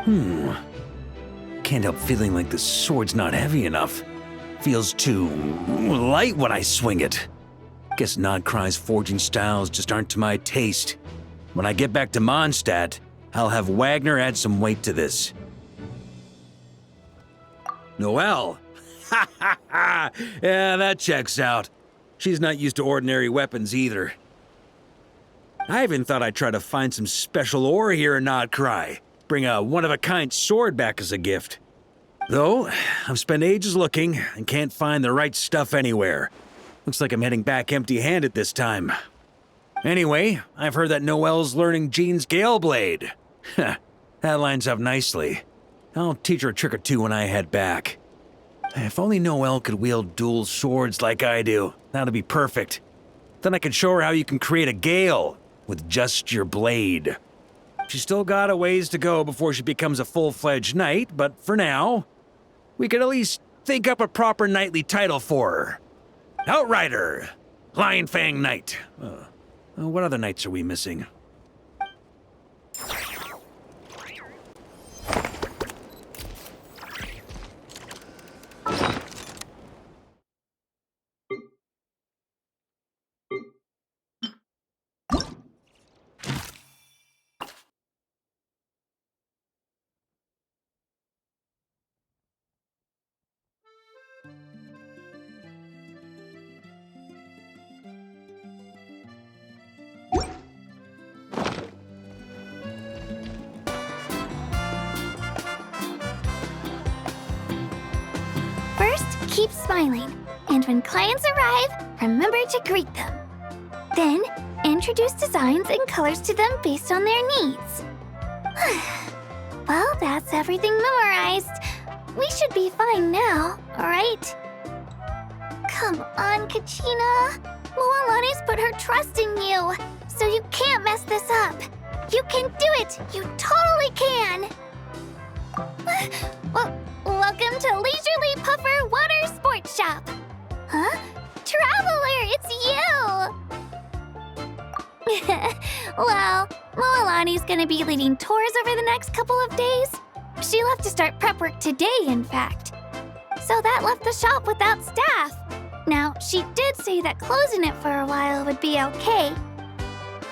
Can't help feeling like the sword's not heavy enough. Feels too light when I swing it. Guess Nodcry's forging styles just aren't to my taste. When I get back to Mondstadt, I'll have Wagner add some weight to this. Noelle! Ha ha ha! Yeah, that checks out. She's not used to ordinary weapons either. I even thought I'd try to find some special ore here in Nodcry. Bring a one-of-a-kind sword back as a gift. Though, I've spent ages looking and can't find the right stuff anywhere. Looks like I'm heading back empty-handed this time. Anyway, I've heard that Noelle's learning Jean's Gale Blade. That lines up nicely. I'll teach her a trick or two when I head back. If only Noelle could wield dual swords like I do, that'd be perfect. Then I could show her how you can create a gale with just your blade. She's still got a ways to go before she becomes a full-fledged knight, but for now, we could at least think up a proper knightly title for her. Outrider! Lionfang Knight. What other knights are we missing? Keep smiling, and when clients arrive, remember to greet them. Then, introduce designs and colors to them based on their needs. Well, that's everything memorized. We should be fine now, alright? Come on, Kachina. Moalani's put her trust in you, so you can't mess this up. You can do it! You totally can! Well, welcome to Leisurely Puffer Water Sports Shop. Huh? Traveler, it's you! Well, Moalani's gonna be leading tours over the next couple of days. She left to start prep work today, in fact. So that left the shop without staff. Now, she did say that closing it for a while would be okay.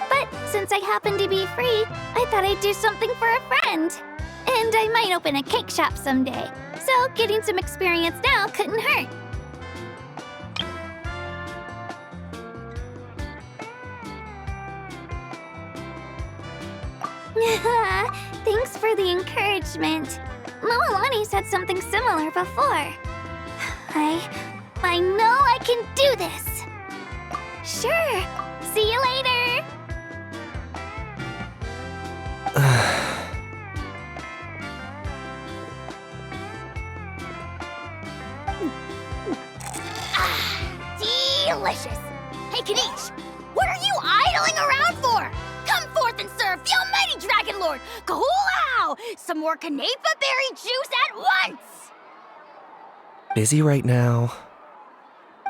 But since I happen to be free, I thought I'd do something for a friend. And I might open a cake shop someday, so getting some experience now couldn't hurt. Thanks for the encouragement. Moalani said something similar before. I know I can do this. Sure. See you later. Delicious! Hey, Kanish! What are you idling around for? Come forth and serve the almighty Dragon Lord! Kahulao! Some more Canepa berry juice at once! Busy right now.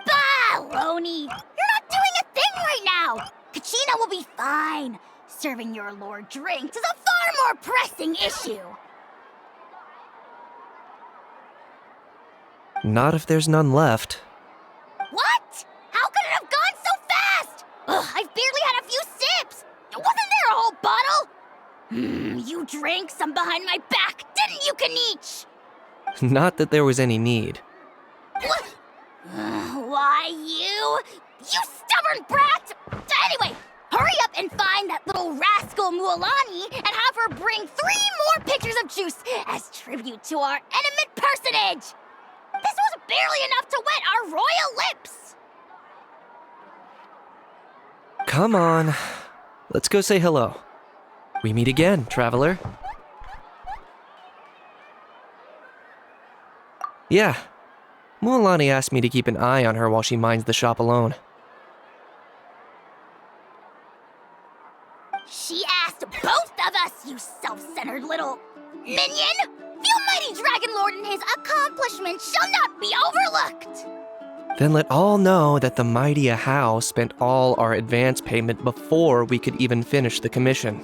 Baloney! You're not doing a thing right now! Kachina will be fine. Serving your lord drinks is a far more pressing issue. Not if there's none left. What? How could it have gone so fast? Ugh, I've barely had a few sips. Wasn't there a whole bottle? You drank some behind my back, didn't you, Kanich? Not that there was any need. What? Why, you stubborn brat! Anyway, hurry up and find that little rascal Mualani and have her bring 3 more pictures of juice as tribute to our eminent personage. This was barely enough to wet our royal lips! Come on. Let's go say hello. We meet again, traveler. Yeah. Mualani asked me to keep an eye on her while she minds the shop alone. She asked both of us, you self-centered little minion! The almighty Dragon Lord and his accomplishments shall not be overlooked! Then let all know that the mighty Ahau spent all our advance payment before we could even finish the commission.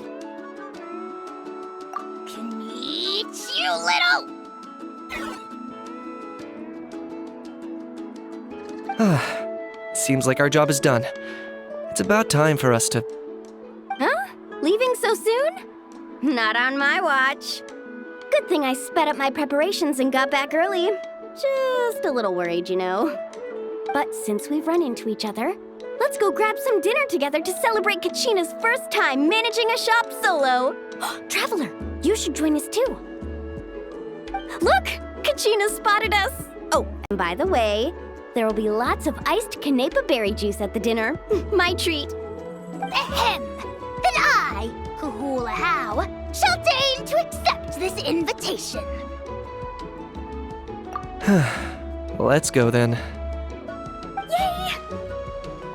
Kanich? seems like our job is done. It's about time for us to... Huh? Leaving so soon? Not on my watch. Good thing I sped up my preparations and got back early. Just a little worried, you know. But since we've run into each other, let's go grab some dinner together to celebrate Kachina's first time managing a shop solo. Traveler, you should join us too. Look! Kachina spotted us! Oh, and by the way, there will be lots of iced Canepa berry juice at the dinner. My treat. Ahem. Then I, Kahula How, shall deign to accept this invitation. Let's go then. Yay!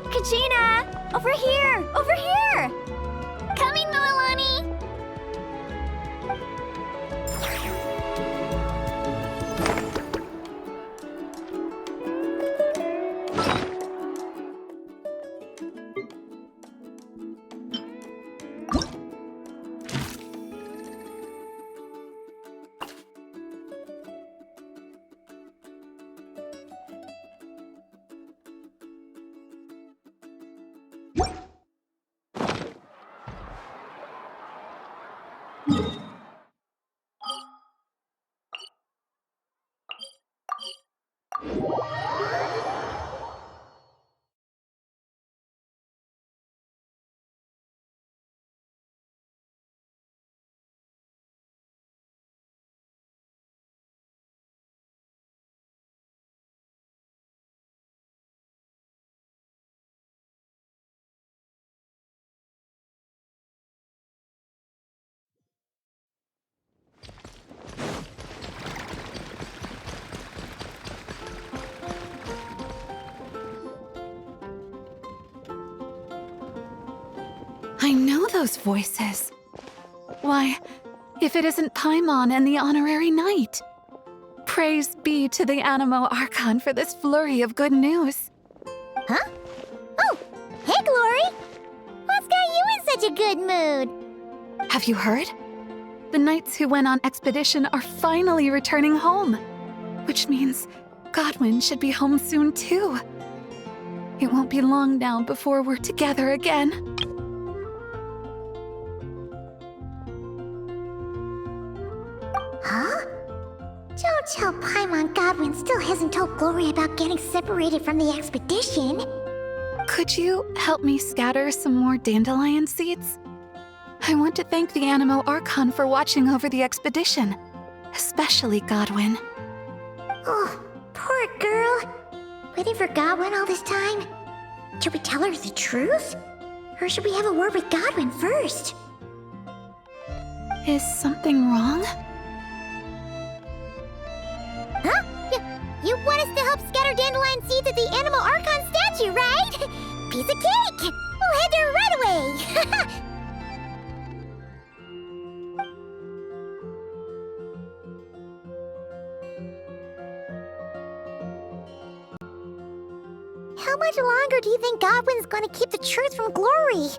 Kachina! Over here! Over here! Coming, Milani! I know those voices. Why, if it isn't Paimon and the Honorary Knight. Praise be to the Animo Archon for this flurry of good news. Huh? Oh, hey, Glory! What's got you in such a good mood? Have you heard? The knights who went on expedition are finally returning home. Which means Godwin should be home soon too. It won't be long now before we're together again. Huh? Don't tell Paimon Godwin still hasn't told Glory about getting separated from the expedition. Could you help me scatter some more dandelion seeds? I want to thank the Animo Archon for watching over the expedition, especially Godwin. Oh, poor girl. Waiting for Godwin all this time? Should we tell her the truth? Or should we have a word with Godwin first? Is something wrong? Huh? You want us to help scatter dandelion seeds at the Animo Archon statue, right? Piece of cake! We'll head there right away! How much longer do you think Godwin's gonna keep the truth from Glory?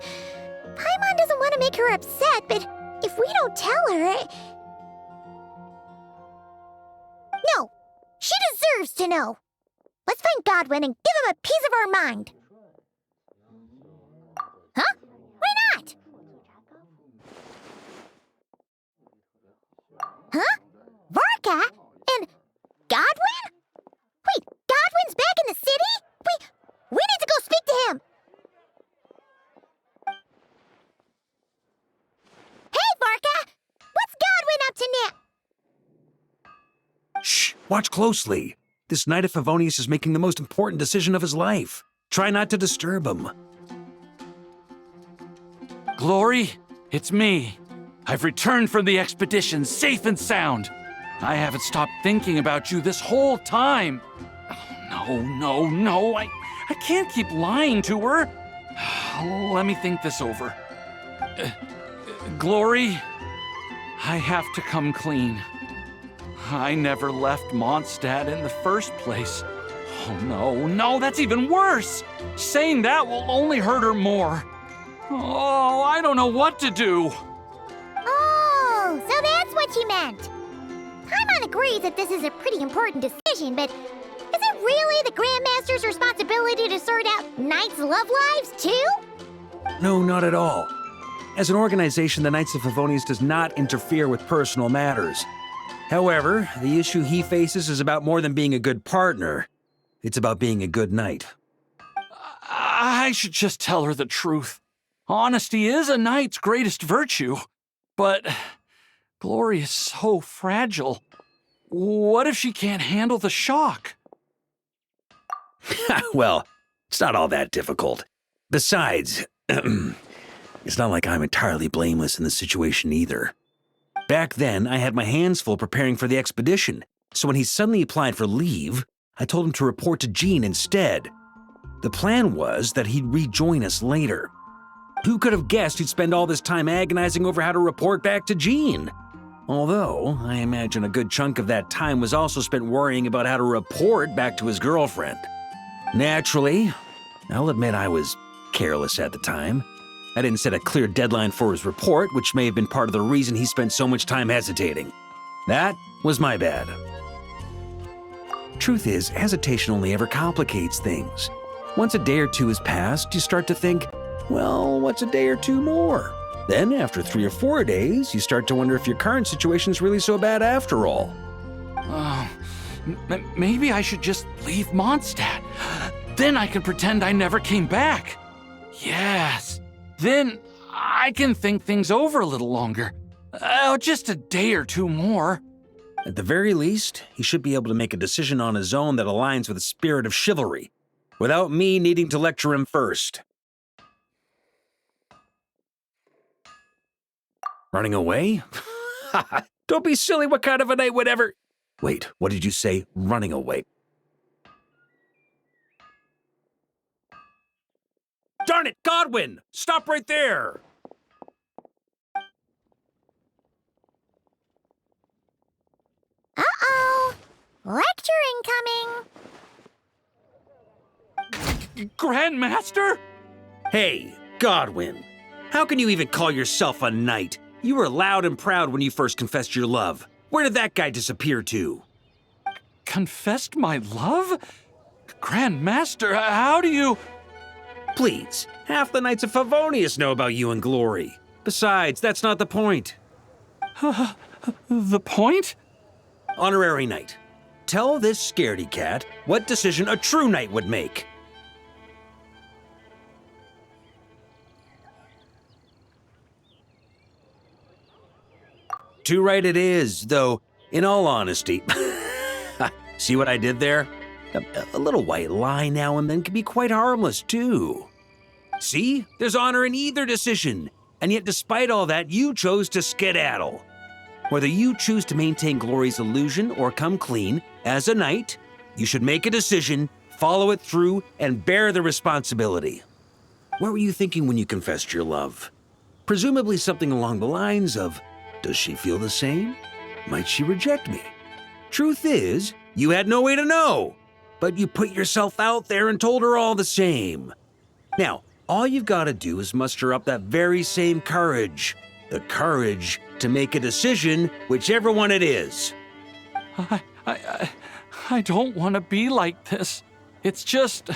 Paimon doesn't want to make her upset, but if we don't tell her... No! She deserves to know! Let's find Godwin and give him a piece of our mind! Huh? Why not? Huh? Varka? And Godwin? Wait, Godwin's back in the city? We need to go speak to him! Hey, Varka! What's Godwin up to now? Shh, watch closely. This Knight of Favonius is making the most important decision of his life. Try not to disturb him. Glory, it's me. I've returned from the expedition safe and sound. I haven't stopped thinking about you this whole time. Oh, no, I can't keep lying to her. Let me think this over. Glory, I have to come clean. I never left Mondstadt in the first place. Oh, no, that's even worse. Saying that will only hurt her more. Oh, I don't know what to do. Oh, so that's what you meant. Paimon agrees that this is a pretty important decision, but is it really the Grandmaster's responsibility to sort out knights' love lives, too? No, not at all. As an organization, the Knights of Favonius does not interfere with personal matters. However, the issue he faces is about more than being a good partner. It's about being a good knight. I should just tell her the truth. Honesty is a knight's greatest virtue. But Glory is so fragile. What if she can't handle the shock? Well, it's not all that difficult. Besides, it's not like I'm entirely blameless in the situation either. Back then, I had my hands full preparing for the expedition, so when he suddenly applied for leave, I told him to report to Jean instead. The plan was that he'd rejoin us later. Who could have guessed he'd spend all this time agonizing over how to report back to Jean? Although, I imagine a good chunk of that time was also spent worrying about how to report back to his girlfriend. Naturally, I'll admit I was careless at the time. I didn't set a clear deadline for his report, which may have been part of the reason he spent so much time hesitating. That was my bad. Truth is, hesitation only ever complicates things. Once a day or two has passed, you start to think, well, what's a day or two more? Then, after 3 or 4 days, you start to wonder if your current situation's really so bad after all. Maybe I should just leave Mondstadt. Then I can pretend I never came back. Yes. Then I can think things over a little longer. Just a day or two more. At the very least, he should be able to make a decision on his own that aligns with the spirit of chivalry, without me needing to lecture him first. Running away? Don't be silly, what kind of a night would ever... Wait, what did you say? Running away? Darn it, Godwin! Stop right there! Uh-oh. Lecture incoming. Grandmaster? Hey, Godwin. How can you even call yourself a knight? You were loud and proud when you first confessed your love. Where did that guy disappear to? Confessed my love? Grandmaster, how do you... Please, half the Knights of Favonius know about you and Glory. Besides, that's not the point. The point? Honorary Knight, tell this scaredy cat what decision a true knight would make. Too right it is, though, in all honesty. See what I did there? A little white lie now and then can be quite harmless, too. See? There's honor in either decision. And yet, despite all that, you chose to skedaddle. Whether you choose to maintain Glory's illusion or come clean, as a knight, you should make a decision, follow it through, and bear the responsibility. What were you thinking when you confessed your love? Presumably something along the lines of, does she feel the same? Might she reject me? Truth is, you had no way to know, but you put yourself out there and told her all the same. Now, all you've got to do is muster up that very same courage. The courage to make a decision, whichever one it is. I don't want to be like this. It's just,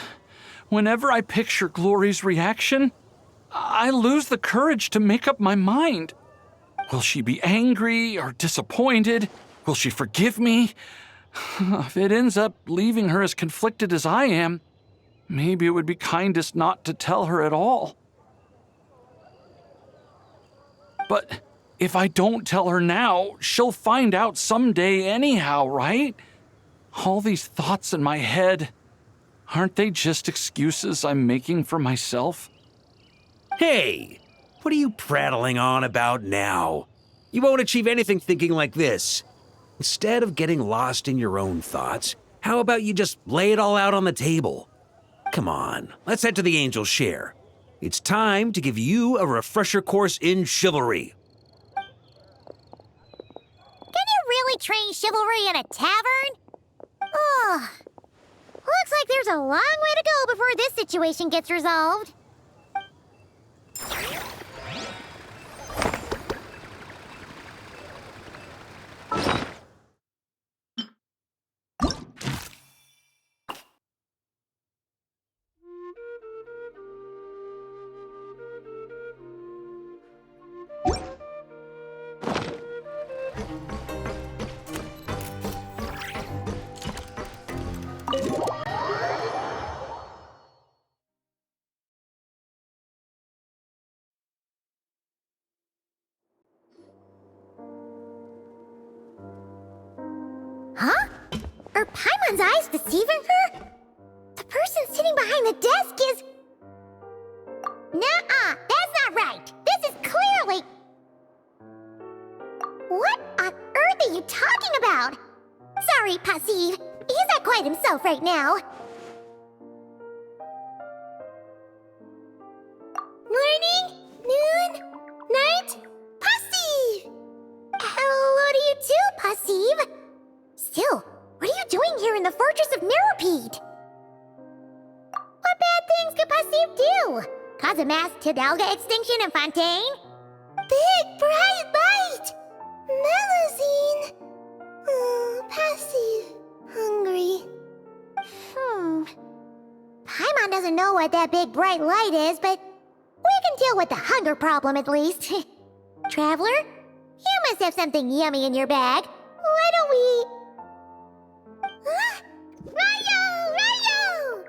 whenever I picture Glory's reaction, I lose the courage to make up my mind. Will she be angry or disappointed? Will she forgive me? If it ends up leaving her as conflicted as I am, maybe it would be kindest not to tell her at all. But if I don't tell her now, she'll find out someday anyhow, right? All these thoughts in my head, aren't they just excuses I'm making for myself? Hey, what are you prattling on about now? You won't achieve anything thinking like this. Instead of getting lost in your own thoughts, how about you just lay it all out on the table? Come on, let's head to the Angel's Share. It's time to give you a refresher course in chivalry. Can you really train chivalry in a tavern? Oh, looks like there's a long way to go before this situation gets resolved. Paimon's eyes deceiving her? The person sitting behind the desk is... Nuh-uh, that's not right. This is clearly... What on earth are you talking about? Sorry, Passive. He's not quite himself right now. Morning, noon, night, Passive! What do you do, Passive? Still, what are you doing here in the Fortress of Meropide? What bad things could Passive do? Cause a mass Tidalga extinction in Fontaine? Big bright light! Melusine! Passive. Hungry. Paimon doesn't know what that big bright light is, but we can deal with the hunger problem at least. Traveler, you must have something yummy in your bag. Why don't we... Huh? Ryo! Ryo!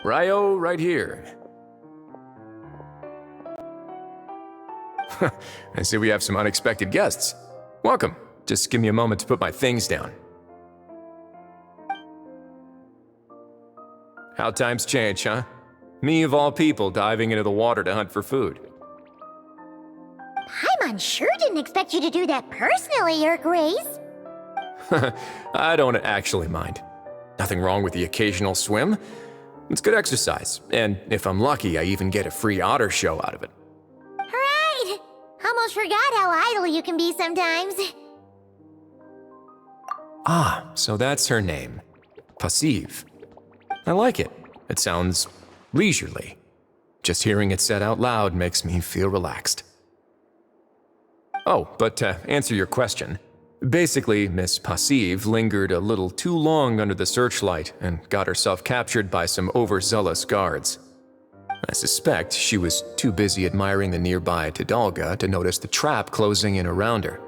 Ryo, right here. I see we have some unexpected guests. Welcome. Just give me a moment to put my things down. How times change, huh? Me of all people diving into the water to hunt for food. Paimon sure didn't expect you to do that personally, Your Grace. I don't actually mind. Nothing wrong with the occasional swim. It's good exercise, and if I'm lucky, I even get a free otter show out of it. Right! Almost forgot how idle you can be sometimes. Ah, so that's her name. Passive. I like it. It sounds leisurely. Just hearing it said out loud makes me feel relaxed. Oh, but to answer your question, basically, Miss Passive lingered a little too long under the searchlight and got herself captured by some overzealous guards. I suspect she was too busy admiring the nearby Tidalga to notice the trap closing in around her.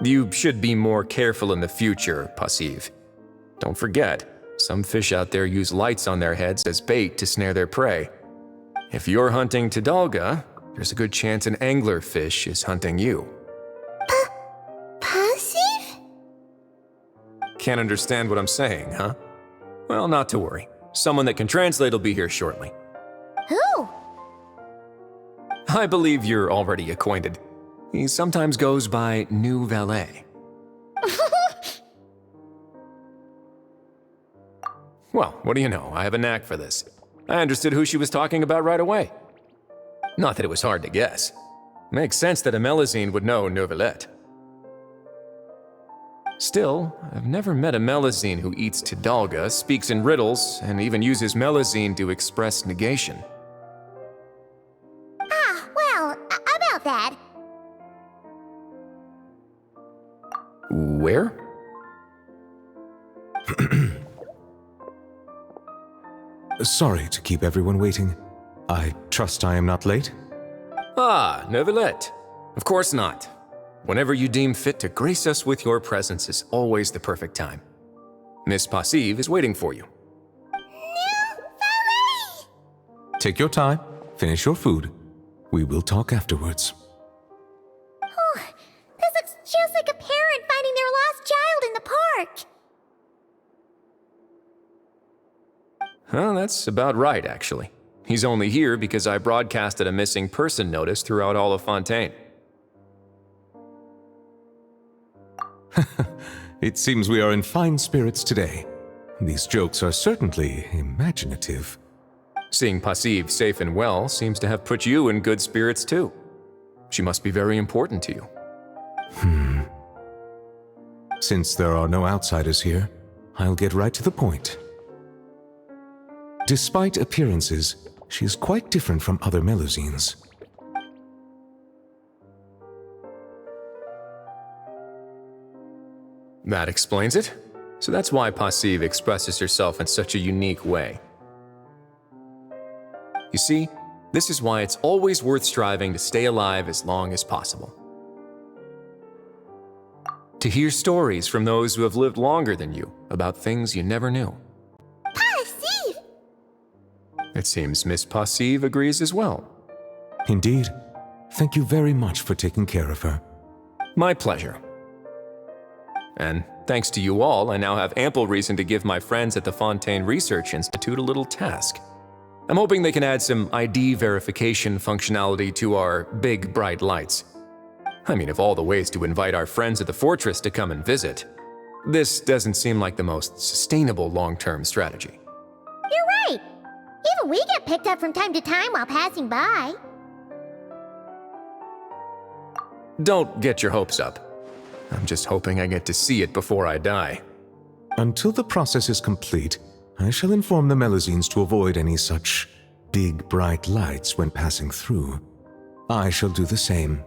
You should be more careful in the future, Passive. Don't forget, some fish out there use lights on their heads as bait to snare their prey. If you're hunting Tidalga, there's a good chance an anglerfish is hunting you. Passive? Can't understand what I'm saying, huh? Well, not to worry. Someone that can translate will be here shortly. Who? I believe you're already acquainted. He sometimes goes by New Valet. Well, what do you know? I have a knack for this. I understood who she was talking about right away. Not that it was hard to guess. Makes sense that a Melusine would know Neuvillette. Still, I've never met a Melusine who eats Tidalga, speaks in riddles, and even uses Melusine to express negation. Ah, well, about that. Where? Sorry to keep everyone waiting. I trust I am not late? Ah, Neuvillette. Of course not. Whenever you deem fit to grace us with your presence is always the perfect time. Miss Passive is waiting for you. Take your time, finish your food. We will talk afterwards. Oh, this looks just like a parent finding their lost child in the park. That's about right, actually. He's only here because I broadcasted a missing person notice throughout all of Fontaine. It seems we are in fine spirits today. These jokes are certainly imaginative. Seeing Passive safe and well seems to have put you in good spirits too. She must be very important to you. Since there are no outsiders here, I'll get right to the point. Despite appearances, she is quite different from other Melusines. That explains it. So that's why Passive expresses herself in such a unique way. You see, this is why it's always worth striving to stay alive as long as possible. To hear stories from those who have lived longer than you about things you never knew. Passive! It seems Miss Passive agrees as well. Indeed. Thank you very much for taking care of her. My pleasure. And thanks to you all, I now have ample reason to give my friends at the Fontaine Research Institute a little task. I'm hoping they can add some ID verification functionality to our big bright lights. I mean, of all the ways to invite our friends at the fortress to come and visit, this doesn't seem like the most sustainable long-term strategy. You're right. Even we get picked up from time to time while passing by. Don't get your hopes up. I'm just hoping I get to see it before I die. Until the process is complete, I shall inform the Melazines to avoid any such big bright lights when passing through. I shall do the same.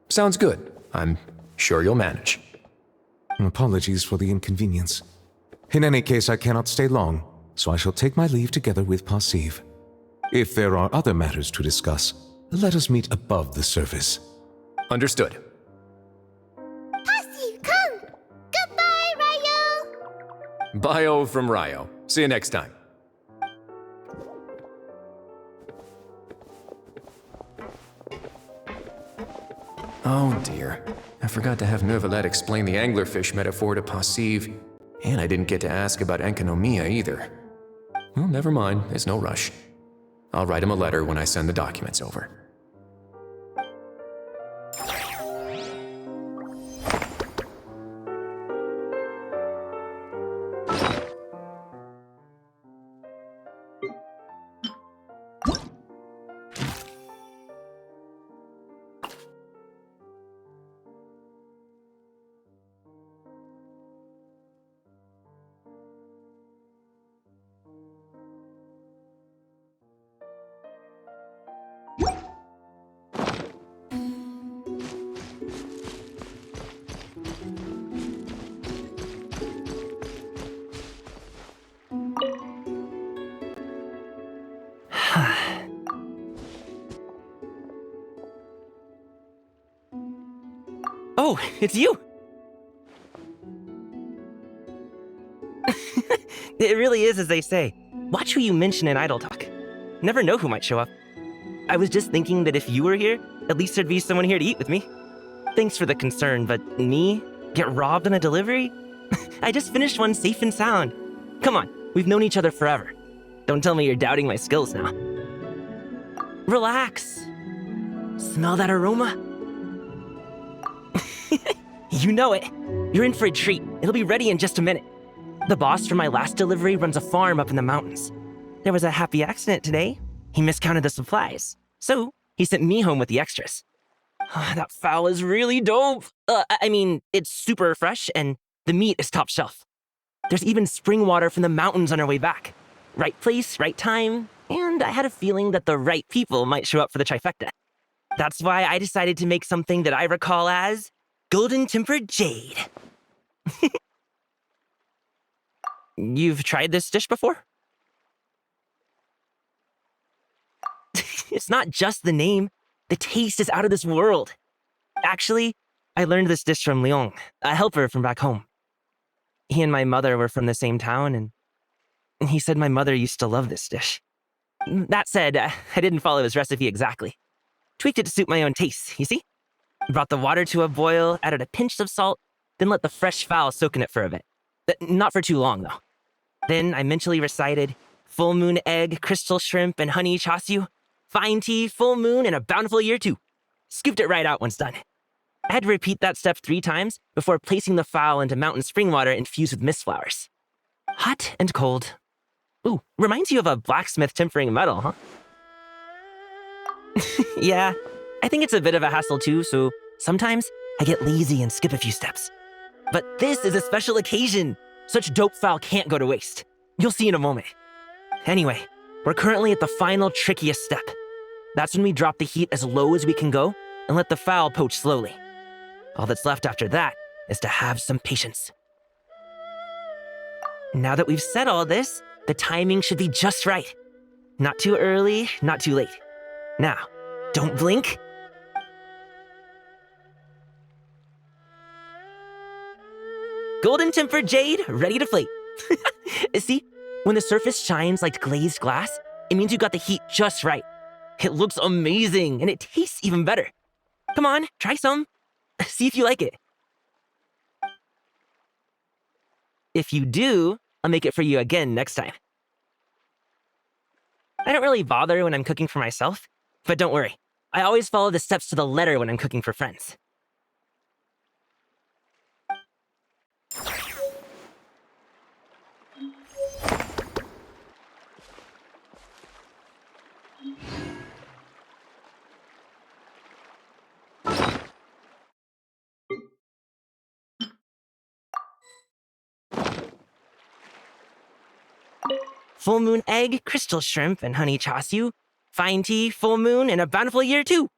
Sounds good. I'm sure you'll manage. Apologies for the inconvenience. In any case, I cannot stay long, so I shall take my leave together with Passive. If there are other matters to discuss, let us meet above the surface. Understood. Passive, come! Goodbye, Ryo! Bio from Ryo. See you next time. Oh dear. I forgot to have Neuvillette explain the anglerfish metaphor to Passive, and I didn't get to ask about enconomia either. Well, never mind, there's no rush. I'll write him a letter when I send the documents over. Oh, it's you! It really is as they say. Watch who you mention in Idle Talk. Never know who might show up. I was just thinking that if you were here, at least there'd be someone here to eat with me. Thanks for the concern, but me? Get robbed on a delivery? I just finished one safe and sound. Come on, we've known each other forever. Don't tell me you're doubting my skills now. Relax. Smell that aroma? You know it. You're in for a treat. It'll be ready in just a minute. The boss from my last delivery runs a farm up in the mountains. There was a happy accident today. He miscounted the supplies. So, he sent me home with the extras. That fowl is really dope. I mean, it's super fresh and the meat is top shelf. There's even spring water from the mountains on our way back. Right place, right time, and I had a feeling that the right people might show up for the trifecta. That's why I decided to make something that I recall as golden tempered jade. You've tried this dish before? It's not just the name. The taste is out of this world. Actually, I learned this dish from Leon, a helper from back home. He and my mother were from the same town, and he said my mother used to love this dish. That said, I didn't follow his recipe exactly. Tweaked it to suit my own taste, you see? Brought the water to a boil, added a pinch of salt, then let the fresh fowl soak in it for a bit. Not for too long, though. Then I mentally recited full moon egg, crystal shrimp, and honey chasyu, fine tea, full moon, and a bountiful year too. Scooped it right out once done. I had to repeat that step 3 times before placing the fowl into mountain spring water infused with mist flowers. Hot and cold. Ooh, reminds you of a blacksmith tempering metal, huh? Yeah, I think it's a bit of a hassle too, so sometimes I get lazy and skip a few steps. But this is a special occasion. Such dope fowl can't go to waste. You'll see in a moment. Anyway, we're currently at the final trickiest step. That's when we drop the heat as low as we can go and let the fowl poach slowly. All that's left after that is to have some patience. Now that we've said all this, the timing should be just right. Not too early, not too late. Now, don't blink. Golden tempered jade, ready to plate. See, when the surface shines like glazed glass, it means you got the heat just right. It looks amazing, and it tastes even better. Come on, try some. See if you like it. If you do, I'll make it for you again next time. I don't really bother when I'm cooking for myself, but don't worry. I always follow the steps to the letter when I'm cooking for friends. Full moon egg, crystal shrimp, and honey chasyu. Fine tea, full moon, and a bountiful year too.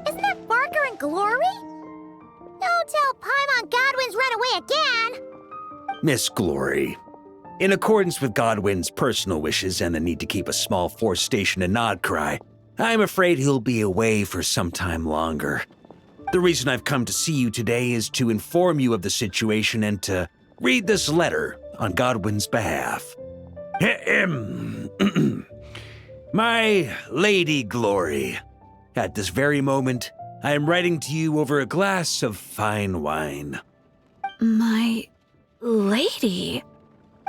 Isn't that Barker and Glory? Don't tell Paimon Godwin's run away again! Miss Glory, in accordance with Godwin's personal wishes and the need to keep a small force stationed in Nodcry, I'm afraid he'll be away for some time longer. The reason I've come to see you today is to inform you of the situation and to read this letter on Godwin's behalf. My Lady Glory, at this very moment, I am writing to you over a glass of fine wine. My lady.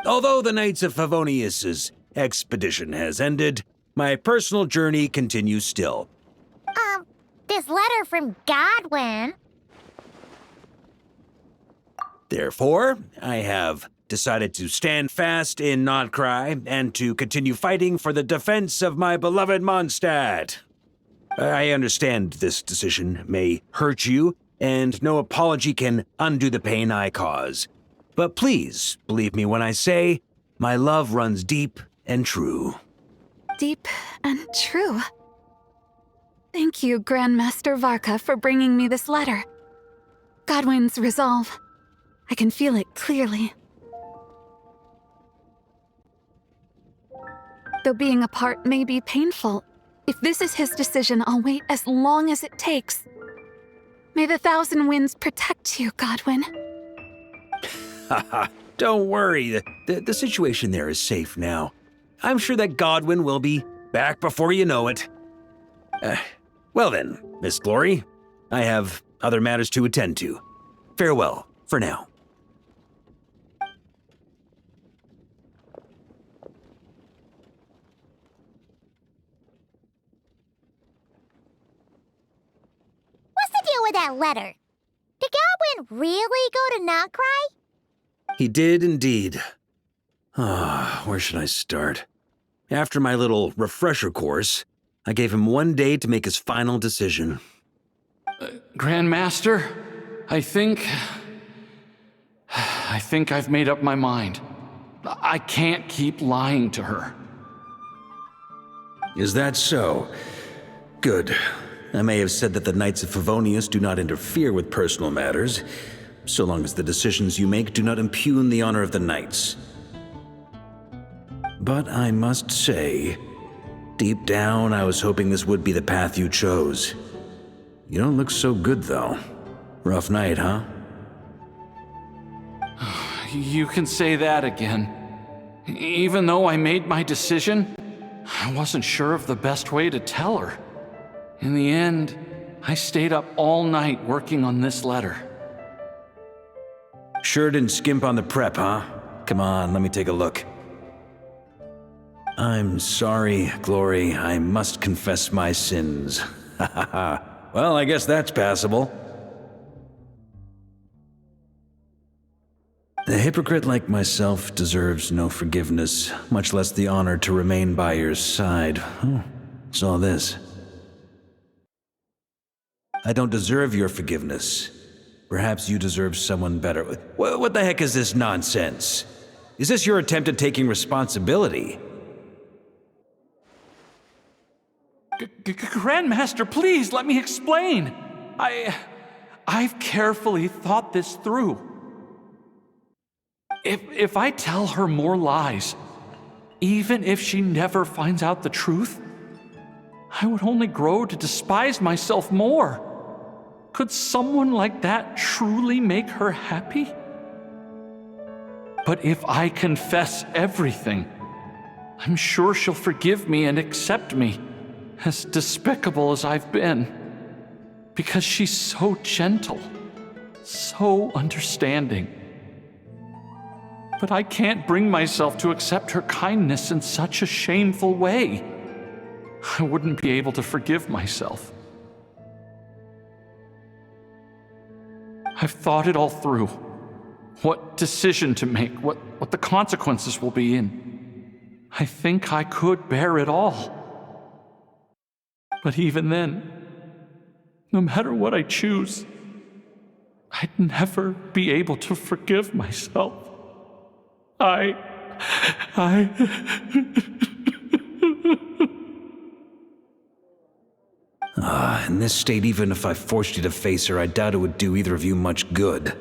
Although the Knights of Favonius's expedition has ended, my personal journey continues still. This letter from Godwin. Therefore, I have decided to stand fast in Nodcry and to continue fighting for the defense of my beloved Mondstadt. I understand this decision may hurt you, and no apology can undo the pain I cause. But please, believe me when I say, my love runs deep and true. Deep and true. Thank you, Grandmaster Varka, for bringing me this letter. Godwin's resolve. I can feel it clearly. Though being apart may be painful, if this is his decision, I'll wait as long as it takes. May the thousand winds protect you, Godwin. Haha, don't worry. The situation there is safe now. I'm sure that Godwin will be back before you know it. Well then, Miss Glory, I have other matters to attend to. Farewell, for now. What's the deal with that letter? Did Godwin really go to Nodcry? He did indeed. Where should I start? After my little refresher course, I gave him 1 day to make his final decision. Grandmaster, I think I've made up my mind. I can't keep lying to her. Is that so? Good. I may have said that the Knights of Favonius do not interfere with personal matters, so long as the decisions you make do not impugn the honor of the Knights. But I must say, deep down, I was hoping this would be the path you chose. You don't look so good, though. Rough night, huh? You can say that again. Even though I made my decision, I wasn't sure of the best way to tell her. In the end, I stayed up all night working on this letter. Sure didn't skimp on the prep, huh? Come on, let me take a look. I'm sorry, Glory. I must confess my sins. Ha ha ha. Well, I guess that's passable. A hypocrite like myself deserves no forgiveness, much less the honor to remain by your side. It's all this. I don't deserve your forgiveness. Perhaps you deserve someone better. What the heck is this nonsense? Is this your attempt at taking responsibility? Grandmaster, please let me explain. I've carefully thought this through. If I tell her more lies, even if she never finds out the truth, I would only grow to despise myself more. Could someone like that truly make her happy? But if I confess everything, I'm sure she'll forgive me and accept me, as despicable as I've been, because she's so gentle, so understanding. But I can't bring myself to accept her kindness in such a shameful way. I wouldn't be able to forgive myself. I've thought it all through. What decision to make, what the consequences will be, and I think I could bear it all. But even then, no matter what I choose, I'd never be able to forgive myself. In this state, even if I forced you to face her, I doubt it would do either of you much good.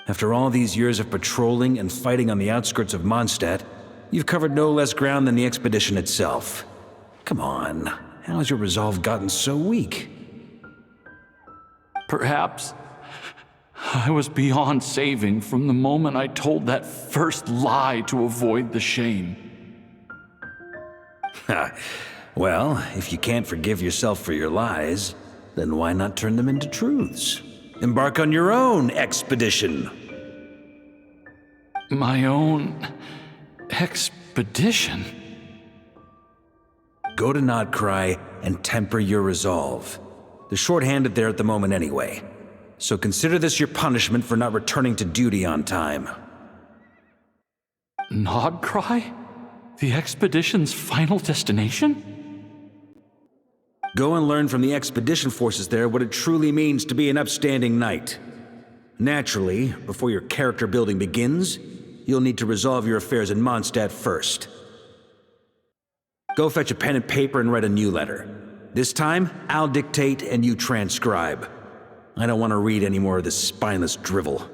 After all these years of patrolling and fighting on the outskirts of Mondstadt, you've covered no less ground than the expedition itself. Come on, how has your resolve gotten so weak? Perhaps I was beyond saving from the moment I told that first lie to avoid the shame. Well, if you can't forgive yourself for your lies, then why not turn them into truths? Embark on your own expedition. My own expedition? Go to Nodcry and temper your resolve. They're short-handed there at the moment anyway. So consider this your punishment for not returning to duty on time. Nodcry? The expedition's final destination? Go and learn from the expedition forces there what it truly means to be an upstanding knight. Naturally, before your character building begins, you'll need to resolve your affairs in Mondstadt first. Go fetch a pen and paper and write a new letter. This time, I'll dictate and you transcribe. I don't want to read any more of this spineless drivel.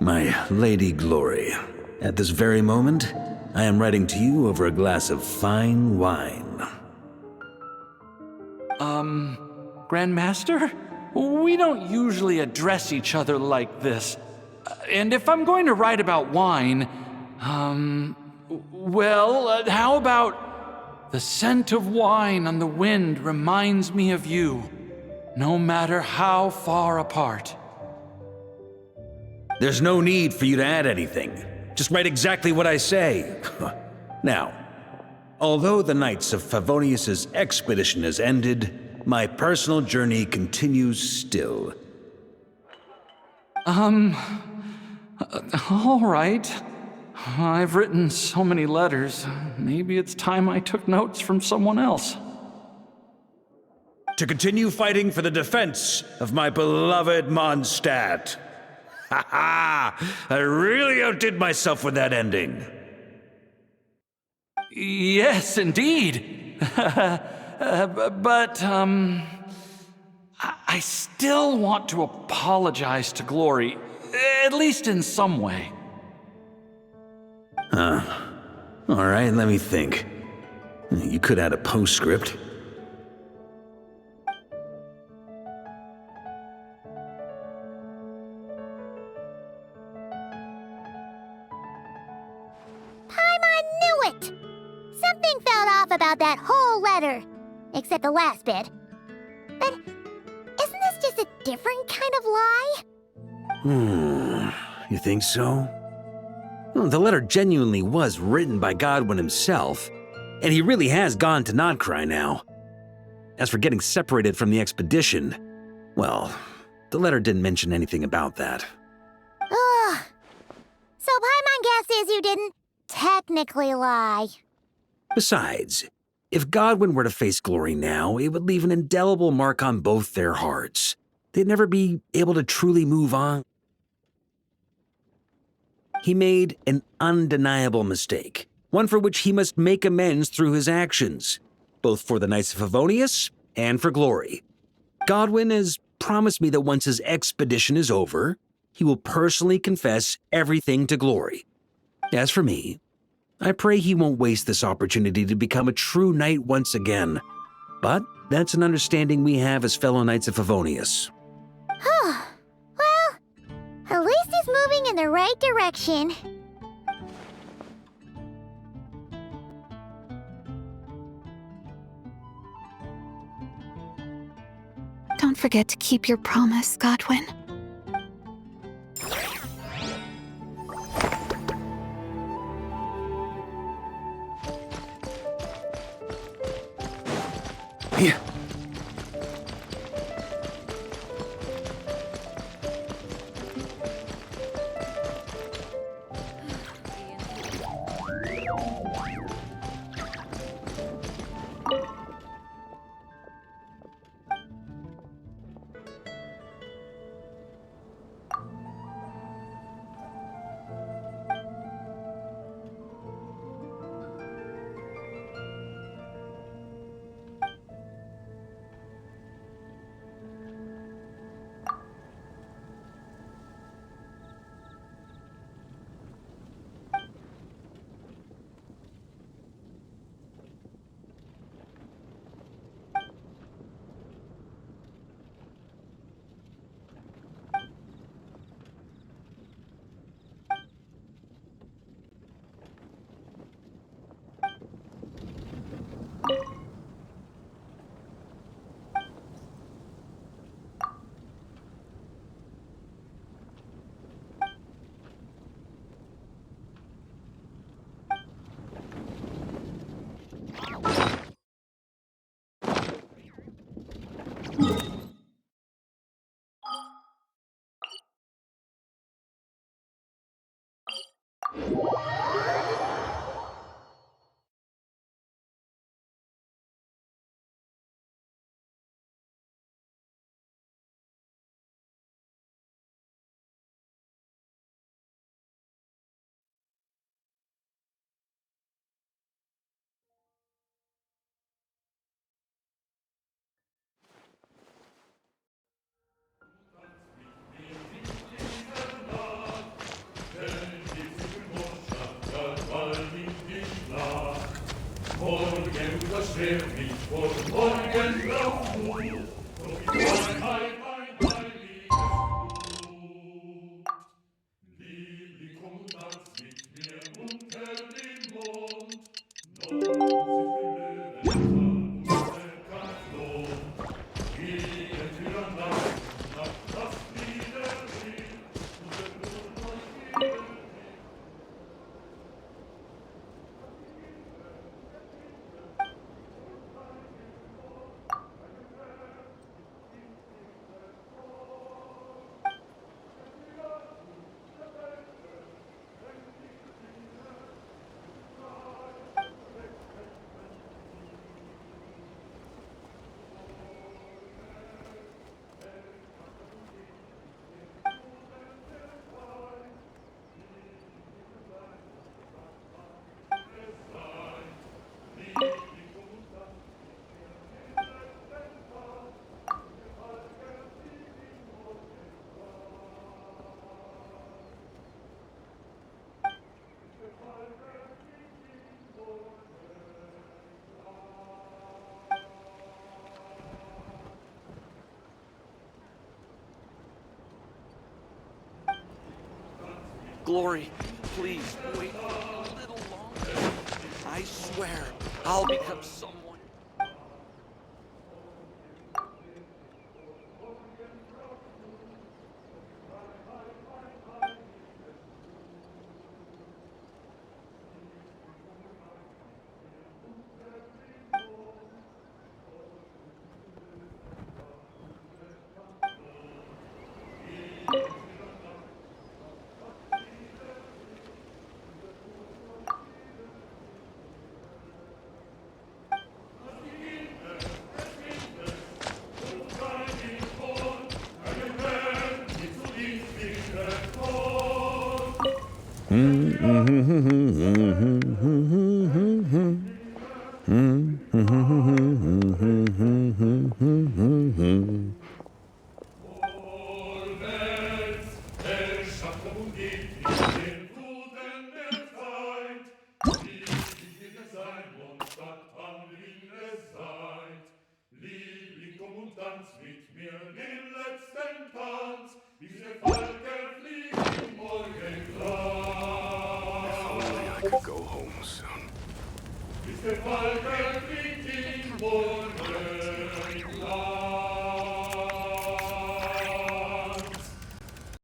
My Lady Glory, at this very moment, I am writing to you over a glass of fine wine. Grandmaster? We don't usually address each other like this. And if I'm going to write about wine, how about the scent of wine on the wind reminds me of you, no matter how far apart. There's no need for you to add anything. Just write exactly what I say. Now, although the Knights of Favonius's expedition has ended, my personal journey continues still. All right. I've written so many letters. Maybe it's time I took notes from someone else. To continue fighting for the defense of my beloved Mondstadt. Ha ha! I really outdid myself with that ending. Yes, indeed. But I still want to apologize to Glory, at least in some way. All right, let me think. You could add a postscript. Paimon knew it! Something felt off about that whole letter. Except the last bit. But isn't this just a different kind of lie? You think so? Well, the letter genuinely was written by Godwin himself, and he really has gone to Nodcry now. As for getting separated from the expedition, well, the letter didn't mention anything about that. Ugh. So Paimon guesses you didn't technically lie. Besides, if Godwin were to face Glory now, it would leave an indelible mark on both their hearts. They'd never be able to truly move on. He made an undeniable mistake, one for which he must make amends through his actions, both for the Knights of Favonius and for Glory. Godwin has promised me that once his expedition is over, he will personally confess everything to Glory. As for me, I pray he won't waste this opportunity to become a true knight once again. But that's an understanding we have as fellow Knights of Favonius. Well, at least he's moving in the right direction. Don't forget to keep your promise, Godwin. Yeah. Glory, please wait a little longer. I swear, I'll become someone. Bis der Falke fliegt in Morgenglanz.